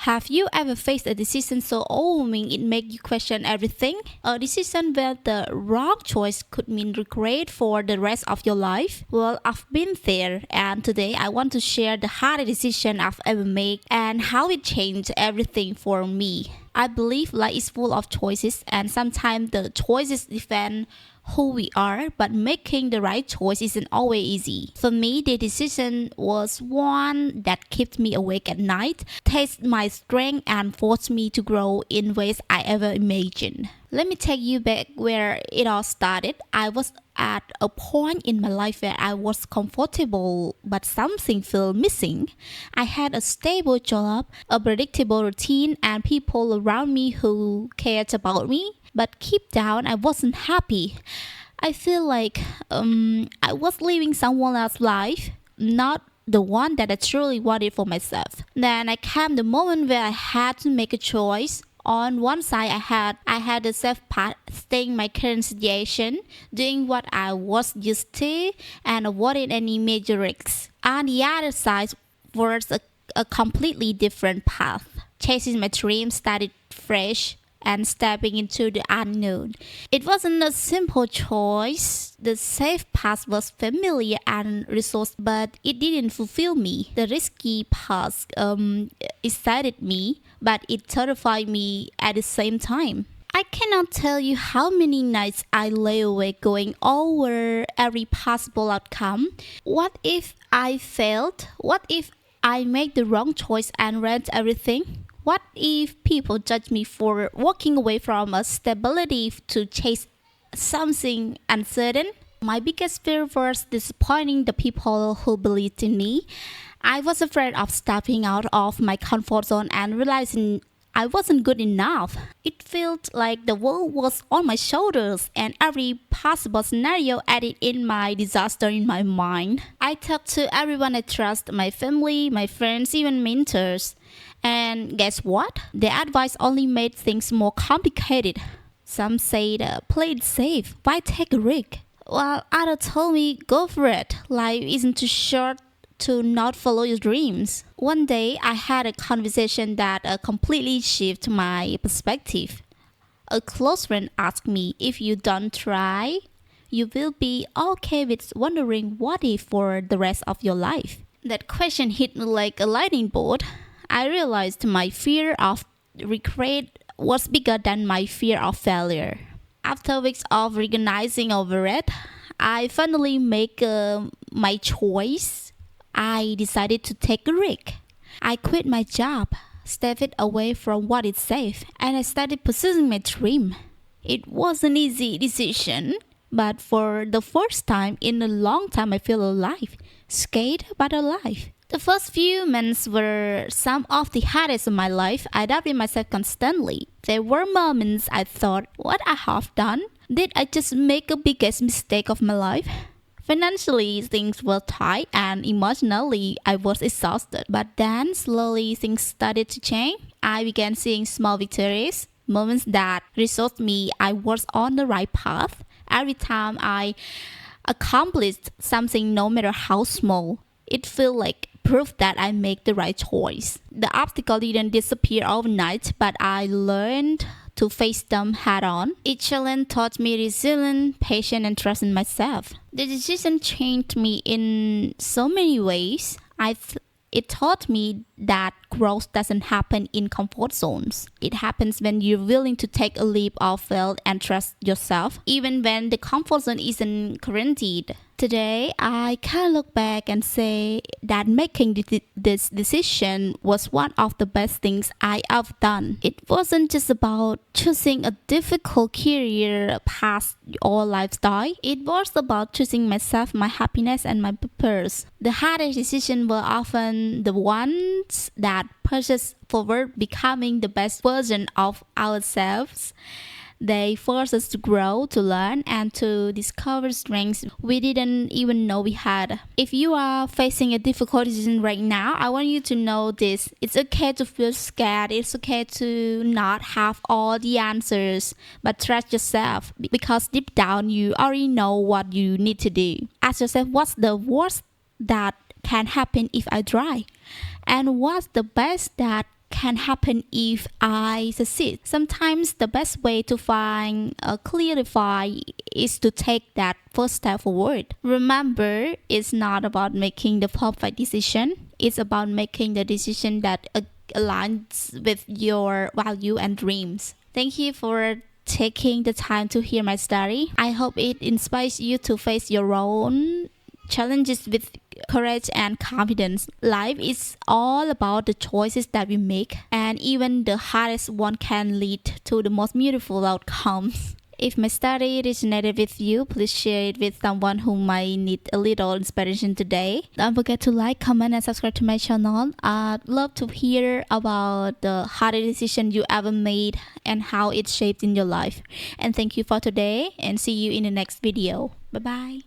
Have you ever faced a decision so overwhelming it made you question everything? A decision where the wrong choice could mean regret for the rest of your life? Well, I've been there, and today I want to share the hardest decision I've ever made and how it changed everything for me. I believe life is full of choices, and sometimes the choices define who we are, but making the right choice isn't always easy. For me, the decision was one that kept me awake at night, tested my strength, and forced me to grow in ways I ever imagined. Let me take you back where it all started. I was at a point in my life where I was comfortable, but something felt missing. I had a stable job, a predictable routine, and people around me who cared about me. But deep down, I wasn't happy. I feel like I was living someone else's life, not the one that I truly wanted for myself. Then I came the moment where I had to make a choice. On one side, I had the safe path, staying my current situation, doing what I was used to, and avoiding any major risks. On the other side was a completely different path. Chasing my dreams started fresh and stepping into the unknown. It wasn't a simple choice. The safe path was familiar and resource, but it didn't fulfill me. The risky path excited me, but it terrified me at the same time. I cannot tell you how many nights I lay awake going over every possible outcome. What if I failed? What if I made the wrong choice and ruined everything? What if people judge me for walking away from a stability to chase something uncertain? My biggest fear was disappointing the people who believed in me. I was afraid of stepping out of my comfort zone and realizing I wasn't good enough. It felt like the world was on my shoulders and every possible scenario added in my disaster in my mind. I talked to everyone I trust, my family, my friends, even mentors. And guess what? Their advice only made things more complicated. Some said, play it safe, why take a risk? While others told me, go for it, life isn't too short to not follow your dreams. One day, I had a conversation that completely shifted my perspective. A close friend asked me, if you don't try, you will be okay with wondering what if for the rest of your life. That question hit me like a lightning bolt. I realized my fear of regret was bigger than my fear of failure. After weeks of recognizing over it, I finally make my choice. I decided to take a risk. I quit my job, stepped away from what is safe, and I started pursuing my dream. It was an easy decision, but for the first time in a long time I feel alive, scared but alive. The first few months were some of the hardest of my life. I doubted myself constantly. There were moments I thought, what I have done? Did I just make a biggest mistake of my life? Financially, things were tight and emotionally, I was exhausted. But then, slowly, things started to change. I began seeing small victories, moments that reassured me I was on the right path. Every time I accomplished something, no matter how small, it felt like proof that I made the right choice. The obstacle didn't disappear overnight, but I learned to face them head on. Each challenge taught me resilience, patience, and trust in myself. The decision changed me in so many ways. It taught me that growth doesn't happen in comfort zones. It happens when you're willing to take a leap of faith and trust yourself, even when the comfort zone isn't guaranteed. Today, I can look back and say that making this decision was one of the best things I have done. It wasn't just about choosing a difficult career path or lifestyle. It was about choosing myself, my happiness, and my purpose. The hardest decisions were often the ones that push us forward, becoming the best version of ourselves. They force us to grow, to learn, and to discover strengths we didn't even know we had. If you are facing a difficult decision right now, I want you to know this. It's okay to feel scared. It's okay to not have all the answers, but trust yourself because deep down you already know what you need to do. Ask yourself, what's the worst that can happen if I try? And what's the best that can happen if I succeed. Sometimes the best way to find a clarify is to take that first step forward. Remember, it's not about making the perfect decision. It's about making the decision that aligns with your value and dreams. Thank you for taking the time to hear my story. I hope it inspires you to face your own challenges with courage and confidence. Life is all about the choices that we make, and even the hardest one can lead to the most beautiful outcomes. If my story resonated with you, please share it with someone who might need a little inspiration today. Don't forget to like, comment, and subscribe to my channel. I'd love to hear about the hardest decision you ever made and how it shaped in your life. And thank you for today, and see you in the next video. Bye bye.